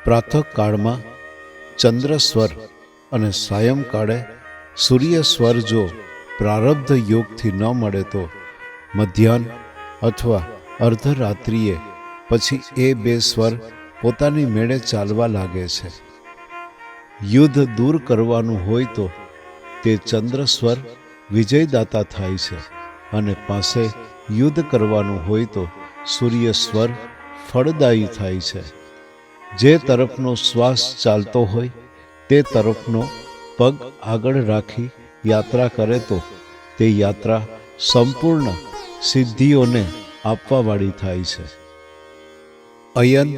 પ્રાતઃકાળમાં ચંદ્ર સ્વર અને સાયંકાળે સૂર્ય સ્વર જો પ્રારબ્ધ યોગથી ન મળે તો મધ્યાહ્ન અથવા અર્ધરાત્રિએ પછી એ બે સ્વર પોતાની મેળે ચાલવા લાગે છે. યુદ્ધ દૂર કરવાનું હોય તો તે ચંદ્ર સ્વર વિજયદાતા થાય છે અને પાસે યુદ્ધ કરવાનું હોય તો સૂર્ય સ્વર ફળદાયી થાય છે. જે તરફનો શ્વાસ ચાલતો હોય તે તરફનો પગ આગળ રાખી યાત્રા કરે તો તે યાત્રા સંપૂર્ણ સિદ્ધિઓને આપવાવાળી થાય છે. અયન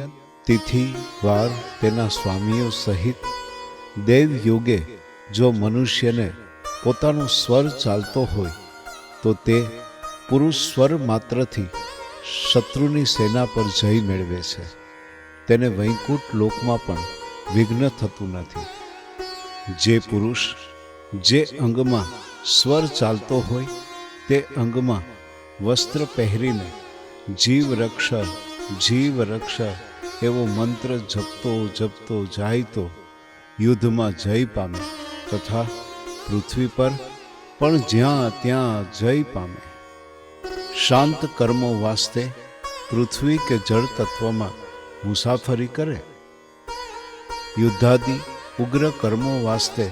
તિથિ વાર તેના સ્વામીઓ સહિત દેવયોગે જો મનુષ્યને પોતાનો સ્વર ચાલતો હોય તો તે પુરુષ સ્વર માત્રથી શત્રુની સેના પર જય મેળવે છે. તેને વૈકુંઠ લોકમાં પણ વિઘ્ન થતું નથી. જે પુરુષ જે અંગમાં સ્વર ચાલતો હોય તે અંગમાં વસ્ત્ર પહેરીને જીવ રક્ષ એવો મંત્ર જપતો જાય તો યુદ્ધમાં જય પામે તથા પૃથ્વી પર પણ જ્યાં ત્યાં જય પામે. શાંત કર્મો વાસ્તે પૃથ્વી કે જળ તત્વમાં મુસાફરી કરે. યુદ્ધાદિ ઉગ્ર કર્મો વાસ્તે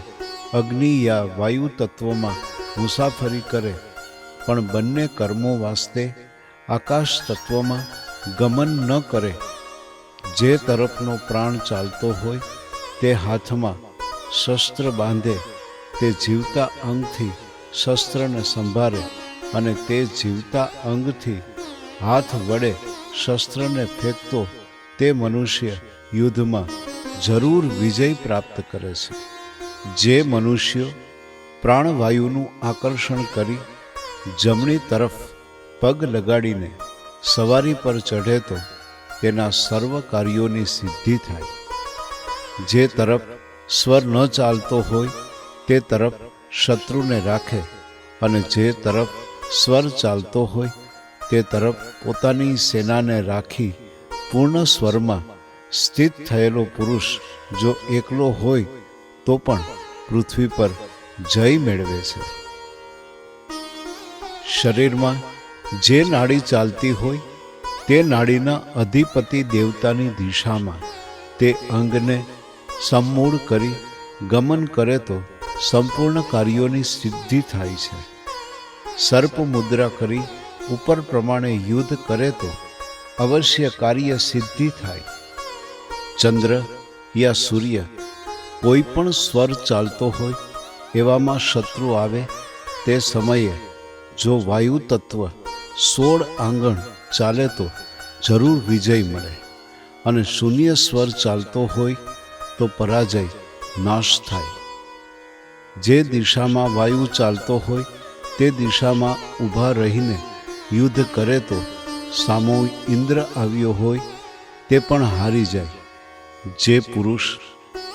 અગ્નિ યા વાયુ તત્વમાં મુસાફરી કરે, પણ બંને કર્મો વાસ્તે આકાશ તત્વમાં ગમન ન કરે. જે તરફનો પ્રાણ ચાલતો હોય તે હાથમાં શસ્ત્ર બાંધે, તે જીવતા અંગથી શસ્ત્રને સંભાળે અને તે જીવતા અંગથી હાથ વડે શસ્ત્રને ફેંકતો તે મનુષ્ય યુદ્ધમાં જરૂર વિજય પ્રાપ્ત કરે છે. જે મનુષ્યો પ્રાણવાયુનું આકર્ષણ કરી જમણી તરફ પગ લગાડીને સવારી પર ચઢે તો તેના સર્વ કાર્યોની સિદ્ધિ થાય. જે તરફ સ્વર ન ચાલતો હોય તે તરફ શત્રુને રાખે અને જે તરફ સ્વર ચાલતો હોય તે તરફ પોતાની સેનાને રાખી પૂર્ણ સ્વરમાં સ્થિત થયેલો પુરુષ જો એકલો હોય તો પણ પૃથ્વી પર જય મેળવે છે. શરીરમાં જે નાડી ચાલતી હોય તે નાડીના અધિપતિ દેવતાની દિશામાં તે અંગને સમૂળ કરી ગમન કરે તો સંપૂર્ણ કાર્યોની સિદ્ધિ થાય છે. સર્પ મુદ્રા કરી ઉપર પ્રમાણે યુદ્ધ કરે તો અવશ્ય કાર્ય સિદ્ધિ થાય. ચંદ્ર યા સૂર્ય કોઈ પણ સ્વર ચાલતો હોય એવામાં શત્રુ આવે તે સમયે જો વાયુ તત્વ 16 આંગણ ચાલે તો જરૂર વિજય મળે, અને શૂન્ય સ્વર ચાલતો હોય તો પરાજય નાશ થાય. જે દિશામાં વાયુ ચાલતો હોય તે દિશામાં ઊભા રહીને યુદ્ધ કરે તો સામો ઇન્દ્ર આવ્યો હોય તે પણ હારી જાય. જે પુરુષ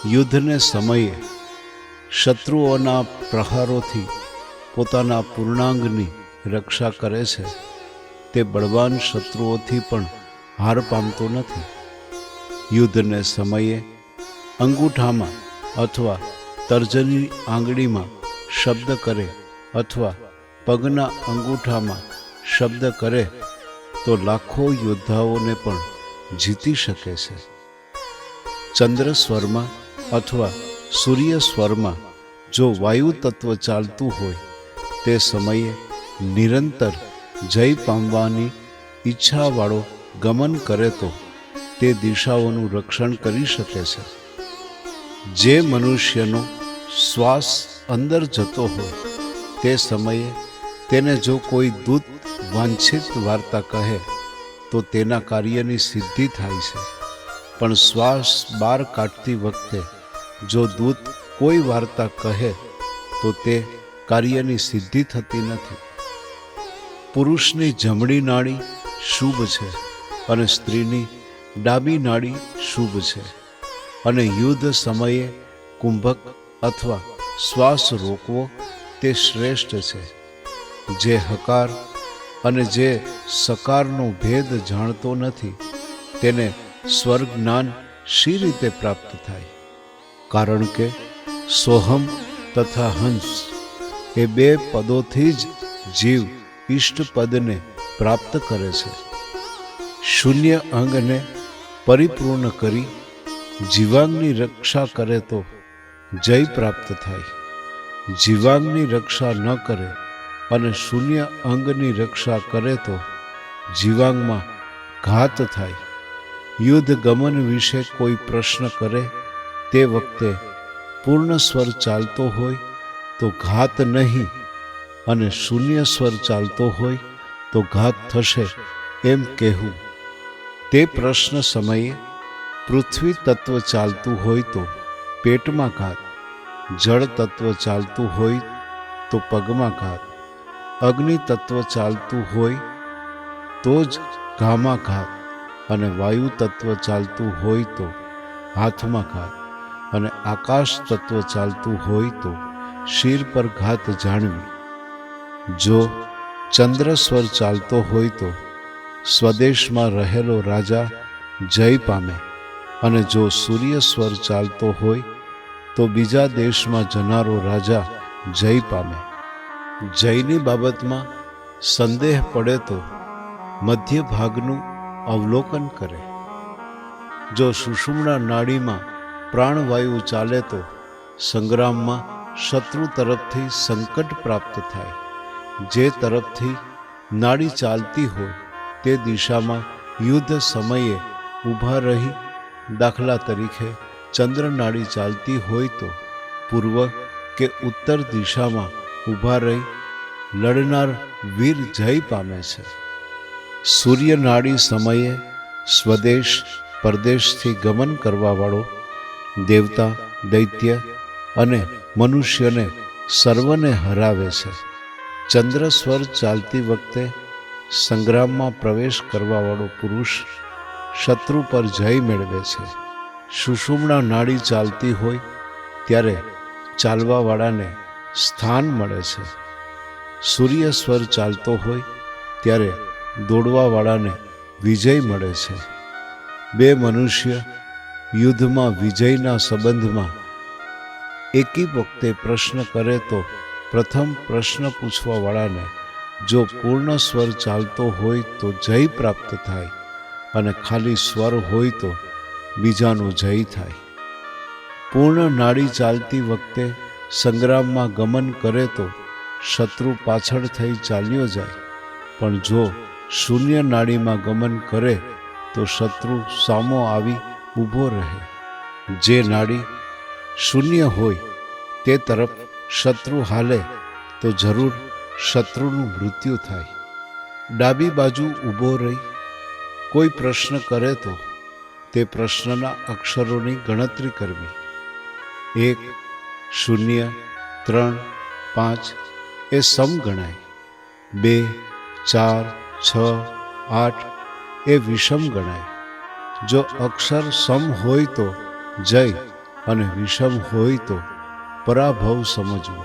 યુદ્ધને સમયે શત્રુઓના પ્રહારોથી પોતાના પૂર્ણાંગની રક્ષા કરે છે તે બળવાન શત્રુઓથી પણ હાર પામતો નથી. યુદ્ધને સમયે અંગૂઠામાં અથવા તર્જની આંગળીમાં શબ્દ કરે અથવા પગના અંગૂઠામાં શબ્દ કરે તો લાખો યોદ્ધાઓને પણ જીતી શકે છે. ચંદ્ર સ્વરમાં અથવા સૂર્ય સ્વરમાં જો વાયુ તત્વ ચાલતું હોય તે સમયે નિરંતર જય પામવાની ઈચ્છાવાળો ગમન કરે તો તે દિશાઓનું રક્ષણ કરી શકે છે. જે મનુષ્યનો શ્વાસ અંદર જતો હોય તે સમયે તેને જો કોઈ દૂત વાંછિત વાર્તા કહે તો તેના કાર્યની સિદ્ધિ થાય છે. પણ શ્વાસ બહાર કાઢતી વખતે જો દૂત કોઈ વાર્તા કહે તો તે કાર્યની સિદ્ધિ થતી નથી. પુરુષની જમણી નાડી શુભ છે અને સ્ત્રીની ડાબી નાડી શુભ છે, અને યુદ્ધ સમયે કુંભક અથવા શ્વાસ રોકવો તે શ્રેષ્ઠ છે. જે હકાર અને જે સકારનો ભેદ જાણતો નથી તેને સ્વર્ગ જ્ઞાન શી રીતે પ્રાપ્ત થાય? કારણ કે સોહમ તથા હંસ એ બે પદોથી જ જીવ ઈષ્ટપદને પ્રાપ્ત કરે છે. શૂન્ય અંગને પરિપૂર્ણ કરી જીવાંગની રક્ષા કરે તો જય પ્રાપ્ત થાય. જીવાંગની રક્ષા ન કરે અને શૂન્ય અંગની રક્ષા કરે તો જીવાંગમાં ઘાત થાય. યુદ્ધ ગમન વિશે કોઈ પ્રશ્ન કરે તે વખતે પૂર્ણ સ્વર ચાલતો હોય તો ઘાત નહીં અને શૂન્ય સ્વર ચાલતો હોય તો ઘાત થશે એમ કહેવું. તે પ્રશ્ન સમયે પૃથ્વી તત્વ ચાલતું હોય તો પેટમાં ઘાત, જળ તત્વ ચાલતું હોય તો પગમાં ઘાત, અગ્નિ તત્વ ચાલતું હોય તો જ ઘામાં ઘાત અને વાયુ તત્વ ચાલતું હોય તો હાથમાં ઘાત અને આકાશ તત્વ ચાલતું હોય તો શિર પર ઘાત જાણવી. જો ચંદ્ર સ્વર ચાલતો હોય તો સ્વદેશમાં રહેલો રાજા જય પામે અને જો સૂર્ય સ્વર ચાલતો હોય તો બીજા દેશમાં જનારો રાજા જય પામે. જયની બાબતમાં સંદેહ પડે તો મધ્ય ભાગનું અવલોકન કરે. જો સુષુમ્ના નાડીમાં પ્રાણવાયુ ચાલે તો સંગ્રામમાં શત્રુ તરફથી સંકટ પ્રાપ્ત થાય. જે તરફથી નાડી ચાલતી હોય તે દિશામાં યુદ્ધ સમયે ઊભા રહી, દાખલા તરીકે ચંદ્ર નાડી ચાલતી હોય તો પૂર્વ કે ઉત્તર દિશામાં ઊભા રહી લડનાર વીર જય પામે છે. સૂર્ય નાડી સમયે સ્વદેશ પરદેશથી ગમન કરવાવાળો દેવતા, દૈત્ય અને મનુષ્યને સર્વને હરાવે છે. ચંદ્ર સ્વર ચાલતી વખતે સંગ્રામમાં પ્રવેશ કરવાવાળો પુરુષ શત્રુ પર જય મેળવે છે. સુષુમ્ના નાડી ચાલતી હોય ત્યારે ચાલવાવાળાને સ્થાન મળે છે. સૂર્ય સ્વર ચાલતો હોય ત્યારે દોડવાવાળાને વિજય મળે છે. બે મનુષ્ય યુદ્ધમાં વિજયના સંબંધમાં એકી વખતે પ્રશ્ન કરે તો પ્રથમ પ્રશ્ન પૂછવાવાળાને જો પૂર્ણ સ્વર ચાલતો હોય તો જય પ્રાપ્ત થાય અને ખાલી સ્વર હોય તો બીજાનો જય થાય. પૂર્ણ નાડી ચાલતી વખતે સંગ્રામમાં ગમન કરે તો શત્રુ પાછળ થઈ ચાલ્યો જાય, પણ જો શૂન્ય નાડીમાં ગમન કરે તો શત્રુ સામો આવી ઊભો રહે. જે નાડી શૂન્ય હોય તે તરફ શત્રુ હાલે તો જરૂર શત્રુનું મૃત્યુ થાય. ડાબી બાજુ ઊભો રહી કોઈ પ્રશ્ન કરે તો તે પ્રશ્નના અક્ષરોની ગણતરી કરવી. 1, 0, 3, 5 એ સમ ગણાય. 2, 4, 6, 8 એ વિષમ ગણાય. જો અક્ષર સમ હોય તો જય અને વિષમ હોય તો પરાભવ સમજવો.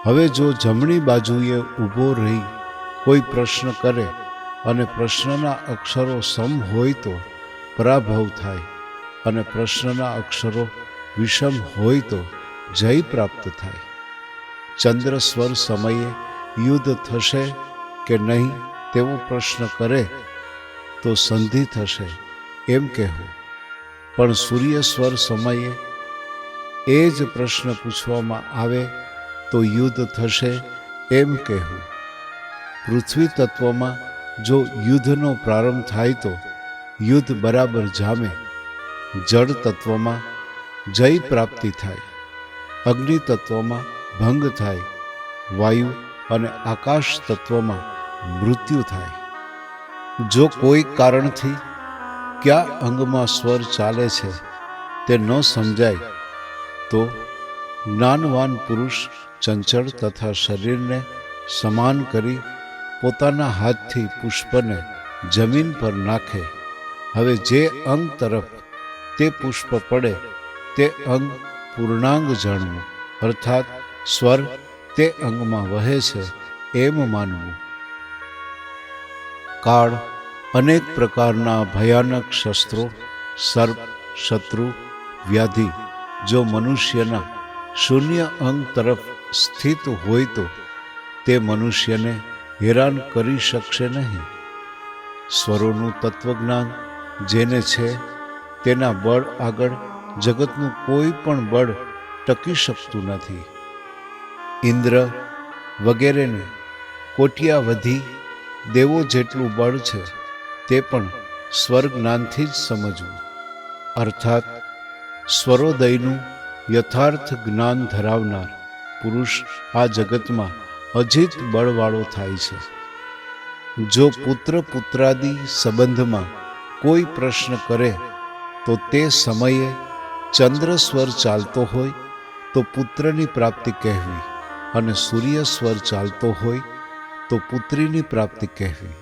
હવે જો જમણી બાજુએ ઊભો રહી કોઈ પ્રશ્ન કરે અને પ્રશ્નના અક્ષરો સમ હોય તો પરાભવ થાય અને પ્રશ્નના અક્ષરો વિષમ હોય તો જય પ્રાપ્ત થાય. ચંદ્ર સ્વર સમયે યુદ્ધ થશે કે નહીં તેવો પ્રશ્ન કરે તો સંધિ થશે એમ કહેવું, પણ સૂર્ય સ્વર સમયે એ જ પ્રશ્ન પૂછવામાં આવે તો યુદ્ધ થશે એમ કહેવું. પૃથ્વી તત્વમાં જો યુદ્ધનો પ્રારંભ થાય તો યુદ્ધ બરાબર જામે. જળ તત્વમાં જય પ્રાપ્તિ થાય, અગ્નિ તત્વમાં ભંગ થાય, વાયુ અને આકાશ તત્વમાં મૃત્યુ થાય. જો કોઈ કારણથી કયા અંગમાં સ્વર ચાલે છે તે ન સમજાય તો જ્ઞાનવાન પુરુષ ચંચળ તથા શરીરને સમાન કરી પોતાના હાથથી પુષ્પને જમીન પર નાખે. હવે જે અંગ તરફ તે પુષ્પ પડે તે અંગ પૂર્ણાંગ જાણવું, અર્થાત સ્વર તે અંગમાં વહે છે એમ માનવું. કાળ અનેક પ્રકારના ભયાનક શસ્ત્રો સર્પ, શત્રુ, વ્યાધિ જો મનુષ્યના શૂન્ય અંગ તરફ સ્થિત હોય તો તે મનુષ્યને હેરાન કરી શકશે નહીં. સ્વરોનું તત્વજ્ઞાન જેને છે તેના બળ આગળ જગતનું કોઈ પણ બળ ટકી શકતું નથી. ઇન્દ્ર વગેરેને કોટ્યાવધિ દેવો જેટલું બળ છે તે પણ સ્વર જ્ઞાનથી જ સમજવું, અર્થાત સ્વરોદયનું યથાર્થ જ્ઞાન ધરાવનાર પુરુષ આ જગતમાં અજીત બળવાળો થાય છે. જો પુત્ર પુત્રાદિ સંબંધમાં કોઈ પ્રશ્ન કરે તો તે સમયે ચંદ્ર સ્વર ચાલતો હોય તો પુત્રની પ્રાપ્તિ કહેવી, અને સૂર્ય સ્વર ચાલતો હોય તો પુત્રીની પ્રાપ્તિ કહેવી,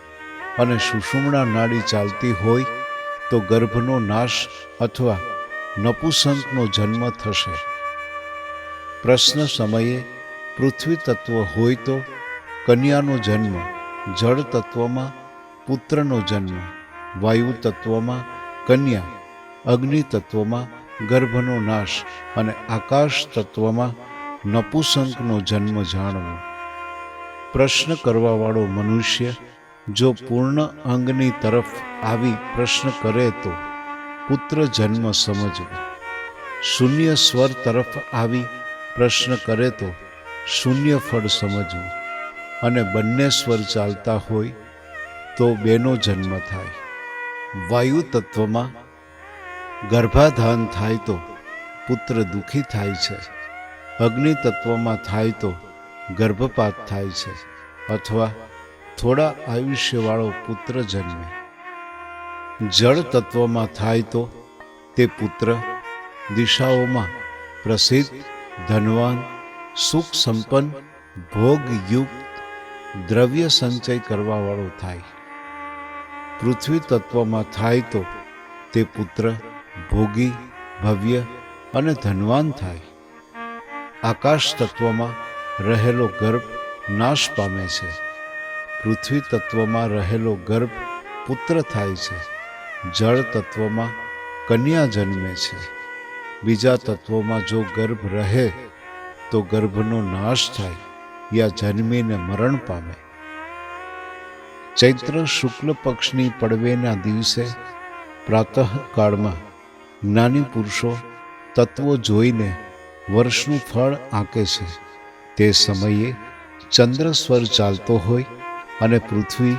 અને સુષુમ્ના નાડી ચાલતી હોય તો ગર્ભનો નાશ અથવા નપુંસકનો જન્મ થશે. પ્રશ્ન સમયે પૃથ્વી તત્વ હોય તો કન્યાનો જન્મ, જળ તત્વમાં પુત્રનો જન્મ, વાયુ તત્વમાં કન્યા, અગ્નિ તત્વમાં ગર્ભનો નાશ અને આકાશ તત્વમાં નપુંસકનો જન્મ જાણવો. પ્રશ્ન કરવાવાળો મનુષ્ય જો પૂર્ણ અંગની તરફ આવી પ્રશ્ન કરે તો પુત્ર જન્મ સમજવો. શૂન્ય સ્વર તરફ આવી પ્રશ્ન કરે તો શૂન્ય ફળ સમજવું, અને બંને સ્વર ચાલતા હોય તો બેનો જન્મ થાય. વાયુ તત્વમાં ગર્ભાધાન થાય તો પુત્ર દુઃખી થાય છે. અગ્નિ તત્વમાં થાય તો ગર્ભપાત થાય છે અથવા થોડા આયુષ્યવાળો પુત્ર જન્મે. જળ તત્વમાં થાય તો તે પુત્ર દિશાઓમાં પ્રસિદ્ધ, ધનવાન, સુખ સંપન્ન, ભોગયુક્ત, દ્રવ્ય સંચય કરવાવાળો થાય. પૃથ્વી તત્વમાં થાય તો તે પુત્ર ભોગી, ભવ્ય અને ધનવાન થાય. આકાશ તત્વમાં રહેલો ગર્ભ નાશ પામે છે. પૃથ્વી તત્વમાં રહેલો ગર્ભ પુત્ર થાય છે. જળ તત્વમાં કન્યા જન્મે છે. બીજા તત્વોમાં જો ગર્ભ રહે તો ગર્ભનો નાશ થાય યા જન્મીને મરણ પામે. ચૈત્ર શુક્લ પક્ષની પડવેના દિવસે પ્રાતઃકાળમાં જ્ઞાની પુરુષો તત્વો જોઈને વર્ષનું ફળ આંકે છે. તે સમયે ચંદ્ર સ્વર ચાલતો હોય અને પૃથ્વી,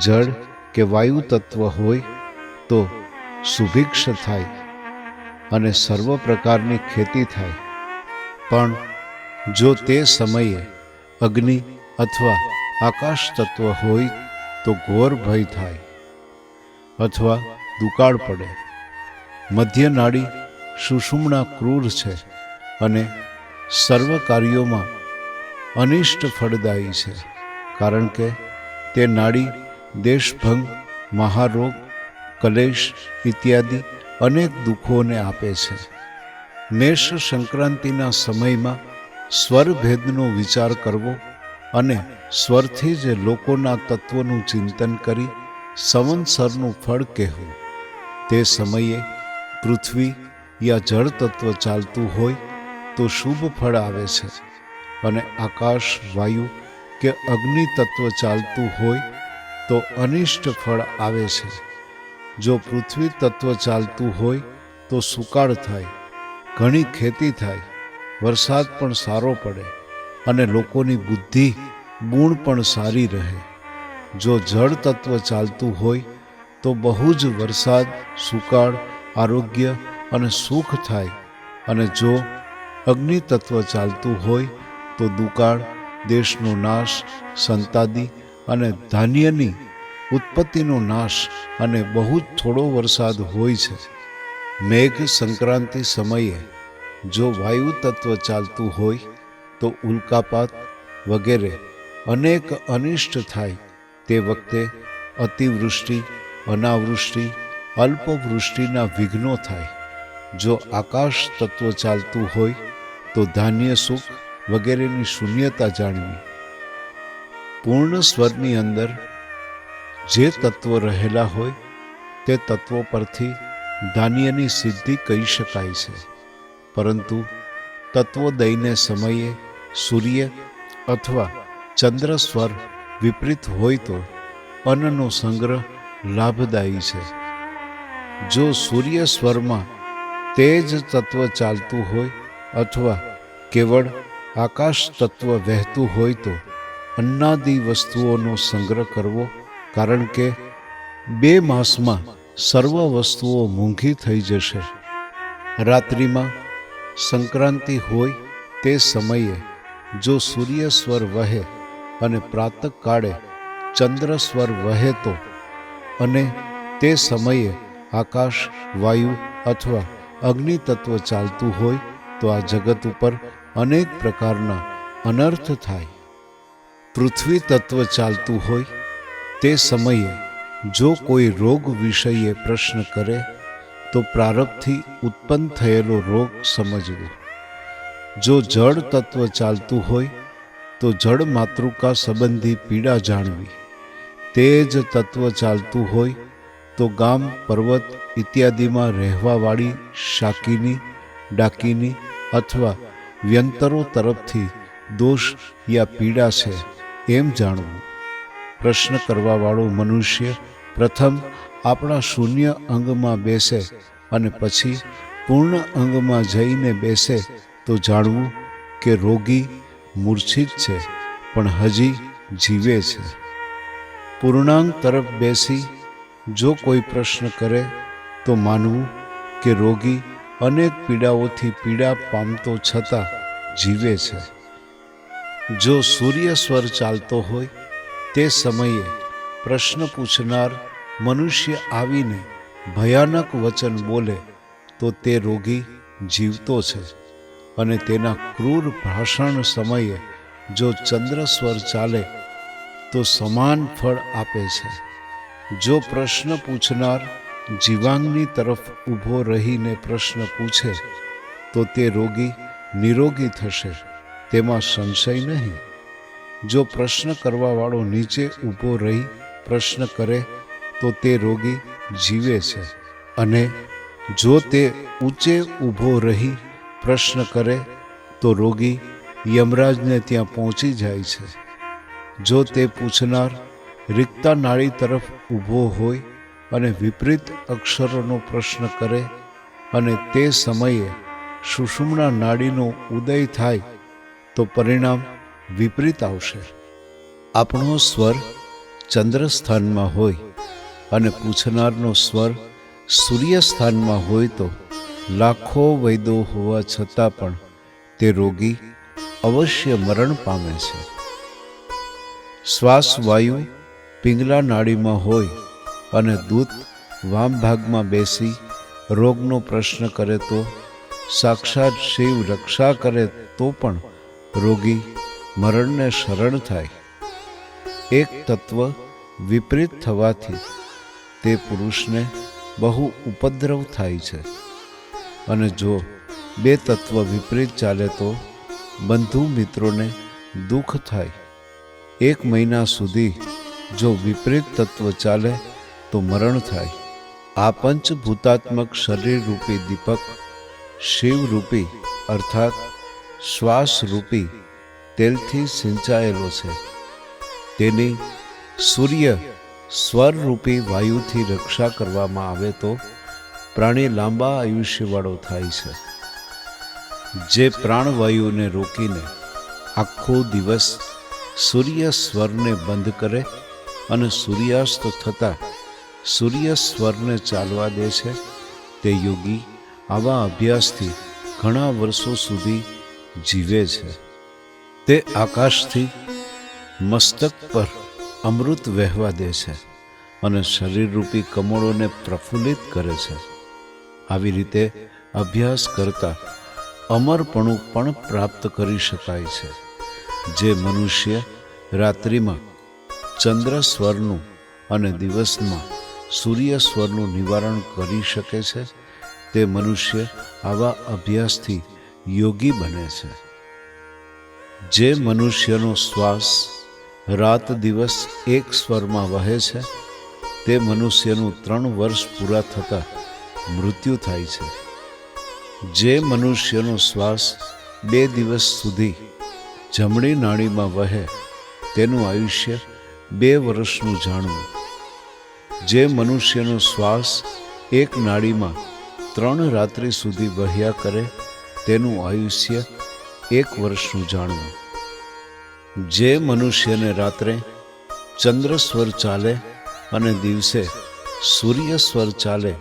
જળ કે વાયુ તત્વ હોય તો સુભિક્ષ થાય અને સર્વ પ્રકારની ખેતી થાય. પણ જો તે સમયે અગ્નિ અથવા આકાશ તત્વ હોય તો ઘોર ભય થાય અથવા દુકાળ પડે. મધ્ય નાડી સુષુમ્ના ક્રૂર છે અને સર્વ કાર્યોમાં અનિષ્ટ ફળદાયી છે, કારણ કે તે નાડી દેશભંગ, મહારોગ, કલેશ ઇત્યાદિ અનેક દુઃખોને આપે છે. મેષ સંક્રાંતિના સમયમાં સ્વરભેદનો વિચાર કરવો અને સ્વરથી જ લોકોના તત્વનું ચિંતન કરી સંવત્સરનું ફળ કહેવું. તે સમયે પૃથ્વી યા જળ તત્વ ચાલતું હોય તો શુભ ફળ આવે છે, અને આકાશ, વાયુ કે અગ્નિ તત્વ ચાલતું હોય તો અનિષ્ટ ફળ આવે છે. જો પૃથ્વી તત્વ ચાલતું હોય તો સુકાળ થાય, ઘણી ખેતી થાય, વરસાદ પણ સારો પડે અને લોકોની બુદ્ધિ, ગુણ પણ સારી રહે. જો જળ તત્વ ચાલતું હોય તો બહુ જ વરસાદ, સુકાળ, આરોગ્ય અને સુખ થાય, અને જો અગ્નિ તત્વ ચાલતું હોય તો દુકાળ, દેશનો નાશ, સંતાદી અને ધાન્યની ઉત્પત્તિનો નાશ અને બહુ જ થોડો વરસાદ હોય છે. મેઘ સંક્રાંતિ સમયે જો વાયુ તત્વ ચાલતું હોય તો ઉલ્કાપાત વગેરે અનેક અનિષ્ટ થાય. તે વખતે અતિવૃષ્ટિ, અનાવૃષ્ટિ, અલ્પવૃષ્ટિના વિઘ્નો થાય. જો આકાશ તત્વ ચાલતું હોય તો ધાન્ય, સુખ વગેરેની શૂન્યતા જાણવી. પૂર્ણ સ્વરની અંદર જે તત્વો રહેલા હોય તે તત્વો પરથી ધાન્યની સિદ્ધિ કહી શકાય છે, પરંતુ તત્વોદયને સમયે સૂર્ય અથવા ચંદ્ર સ્વર વિપરીત હોય તો અન્નનો સંગ્રહ લાભદાયી છે. જો સૂર્ય સ્વરમાં તેજ તત્વ ચાલતું હોય અથવા કેવળ આકાશ તત્વ વહેતું હોય તો અન્નાદિ વસ્તુઓનો સંગ્રહ કરવો, કારણ કે 2 માસમાં સર્વ વસ્તુઓ મૂંઘી થઈ જશે. રાત્રિમાં સંક્રાંતિ હોય તે સમયે જો સૂર્ય સ્વર વહે અને પ્રાતઃકાળે ચંદ્ર સ્વર વહે તો, અને તે સમયે આકાશ, વાયુ અથવા અગ્નિ તત્વ ચાલતું હોય તો આ જગત ઉપર અનેક પ્રકારના અનર્થ થાય. પૃથ્વી તત્વ ચાલતું હોય તે સમયે જો કોઈ રોગ વિષયે પ્રશ્ન કરે તો પ્રારબ્ધથી ઉત્પન્ન થયેલો રોગ સમજવો. જો જળ તત્વ ચાલતું હોય તો જળ માતૃકા સંબંધી પીડા જાણવી. તેજ તત્વ ચાલતું હોય તો ગામ, પર્વત ઇત્યાદિમાં રહેવાવાળી શાકીની, ડાકીની અથવા વ્યંતરો તરફથી દોષ યા પીડા છે એમ જાણવું. પ્રશ્ન કરવાવાળો મનુષ્ય પ્રથમ આપણા શૂન્ય અંગમાં બેસે અને પછી પૂર્ણ અંગમાં જઈને બેસે તો જાણવું કે રોગી મૂર્છિત છે પણ હજી જીવે છે. પૂર્ણાંગ તરફ બેસી જો કોઈ પ્રશ્ન કરે તો માનવું કે રોગી અનેક પીડાઓથી પીડા પામતો છતાં જીવે છે. જો સૂર્ય સ્વર ચાલતો હોય તે સમયે પ્રશ્ન પૂછનાર મનુષ્ય આવીને ભયાનક વચન બોલે તો તે રોગી જીવતો છે, અને તેના ક્રૂર ભાષણ સમયે જો ચંદ્ર સ્વર ચાલે તો સમાન ફળ આપે છે. જો પ્રશ્ન પૂછનાર જીવાંગની તરફ ઊભો રહીને પ્રશ્ન પૂછે તો તે રોગી નિરોગી થશે, તેમાં સંશય નહીં. જો પ્રશ્ન કરવાવાળો નીચે ઊભો રહી પ્રશ્ન કરે તો તે રોગી જીવે છે, અને જો તે ઊંચે ઊભો રહી પ્રશ્ન કરે તો રોગી યમરાજને ત્યાં પહોંચી જાય છે. જો તે પૂછનાર રિક્તા નાળી તરફ ઊભો હોય અને વિપરીત અક્ષરોનો પ્રશ્ન કરે અને તે સમયે સુષુમ્ના નાડીનો ઉદય થાય તો પરિણામ વિપરીત આવશે. આપણો સ્વર ચંદ્ર સ્થાનમાં હોય અને પૂછનારનો સ્વર સૂર્ય સ્થાનમાં હોય તો લાખો વૈદો હોવા છતાં પણ તે રોગી અવશ્ય મરણ પામે છે. શ્વાસ વાયુ પિંગલા નાડીમાં હોય અને દૂત વામ ભાગમાં બેસી રોગનો પ્રશ્ન કરે તો સાક્ષાત શિવ રક્ષા કરે તો પણ રોગી મરણને શરણ થાય. એક તત્વ વિપરીત થવાથી તે પુરુષને બહુ ઉપદ્રવ થાય છે, અને જો 2 તત્વ વિપરીત ચાલે તો બંધુ મિત્રોને દુઃખ થાય. 1 મહિના સુધી જો વિપરીત તત્વ ચાલે તો મરણ થાય. આ પંચભૂતાત્મક શરીર રૂપી દીપક શિવ રૂપી અર્થાત શ્વાસ રૂપી તેલથી સિંચાયેલો છે. તેની સૂર્ય સ્વર રૂપી વાયુથી રક્ષા કરવામાં આવે તો પ્રાણી લાંબા આયુષ્યવાળો થાય છે. જે પ્રાણવાયુને રોકીને આખો દિવસ સૂર્ય સ્વરને બંધ કરે અને સૂર્યાસ્ત થતાં સૂર્ય સ્વરને ચાલવા દે છે તે યોગી આવા અભ્યાસથી ઘણા વર્ષો સુધી જીવે છે. તે આકાશથી મસ્તક પર અમૃત વહેવા દે છે અને શરીરરૂપી કમળોને પ્રફુલ્લિત કરે છે. આવી રીતે અભ્યાસ કરતા અમરપણું પણ પ્રાપ્ત કરી શકાય છે. જે મનુષ્ય રાત્રિમાં ચંદ્ર સ્વરનું અને દિવસમાં સૂર્ય સ્વરનું નિવારણ કરી શકે છે તે મનુષ્ય આવા અભ્યાસથી યોગી બને છે. જે મનુષ્યનો શ્વાસ રાત દિવસ એક સ્વરમાં વહે છે તે મનુષ્યનું 3 વર્ષ પૂરા થતાં મૃત્યુ થાય છે. જે મનુષ્યનો શ્વાસ 2 દિવસ સુધી જમણી નાડીમાં વહે તેનું આયુષ્ય 2 વર્ષનું જાણવું. જે મનુષ્યનો શ્વાસ 1 નાડીમાં 3 રાત્રિ સુધી વહ્યા કરે તેનું આયુષ્ય 1 વર્ષનું જાણવું. જે મનુષ્યને રાત્રે ચંદ્ર સ્વર ચાલે અને દિવસે સૂર્ય સ્વર ચાલે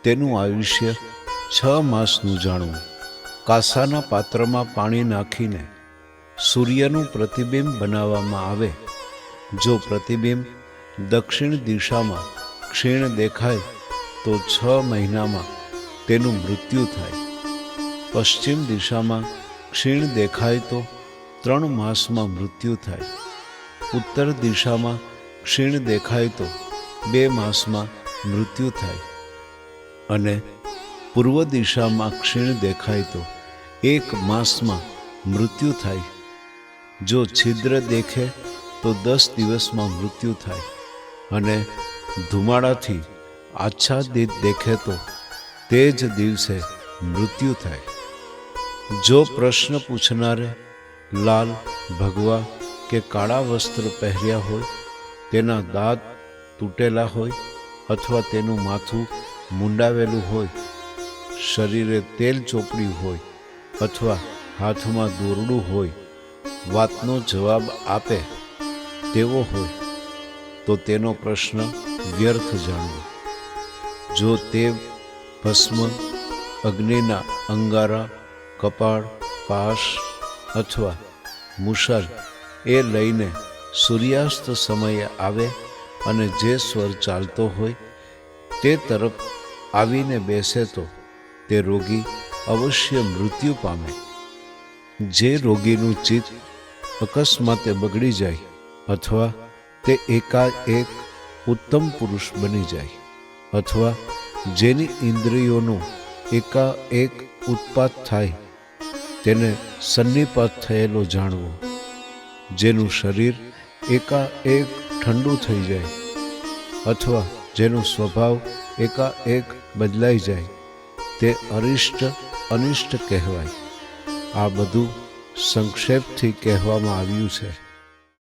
તેનું આયુષ્ય 6 માસનું જાણવું. કાંસાના પાત્રમાં પાણી નાખીને સૂર્યનું પ્રતિબિંબ બનાવવામાં આવે. જો પ્રતિબિંબ દક્ષિણ દિશામાં ક્ષીણ દેખાય તો 6 મહિનામાં તેનું મૃત્યુ થાય. પશ્ચિમ દિશામાં ક્ષીણ દેખાય તો 3 માસમાં મૃત્યુ થાય. ઉત્તર દિશામાં ક્ષીણ દેખાય તો 2 માસમાં મૃત્યુ થાય. અને પૂર્વ દિશામાં ક્ષીણ દેખાય તો 1 માસમાં મૃત્યુ થાય. જો છિદ્ર દેખે તો 10 દિવસમાં મૃત્યુ થાય. અને ધુમાડાથી આચ્છાદિત દેખે તો તે જ દિવસે મૃત્યુ થાય. જો પ્રશ્ન પૂછનારે લાલ, ભગવા કે કાળા વસ્ત્ર પહેર્યા હોય, તેના દાંત તૂટેલા હોય અથવા તેનું માથું મુંડાવેલું હોય, શરીરે તેલ ચોપડ્યું હોય અથવા હાથમાં દોરડું હોય, વાતનો જવાબ આપે તેવો હોય તો તેનો પ્રશ્ન વ્યર્થ જાણવો. જો તે ભસ્મ, અગ્નિના અંગારા, કપાળ, પાશ અથવા મુશલ એ લઈને સૂર્યાસ્ત સમયે આવે અને જે સ્વર ચાલતો હોય તે તરફ આવીને બેસે તો તે રોગી અવશ્ય મૃત્યુ પામે. જે રોગીનું ચિત્ત અકસ્માતે બગડી જાય અથવા તે એકાએક ઉત્તમ પુરુષ બની જાય અથવા જેની ઇન્દ્રિયોનો એકાએક ઉત્પાત થાય તેને સન્નિપાત થયેલો જાણવો. જેનું શરીર એકાએક ઠંડુ થઈ જાય અથવા જેનો સ્વભાવ એકાએક બદલાઈ જાય તે અરિષ્ટ અનિષ્ટ કહેવાય. આ બધું સંક્ષેપથી કહેવામાં આવ્યું છે.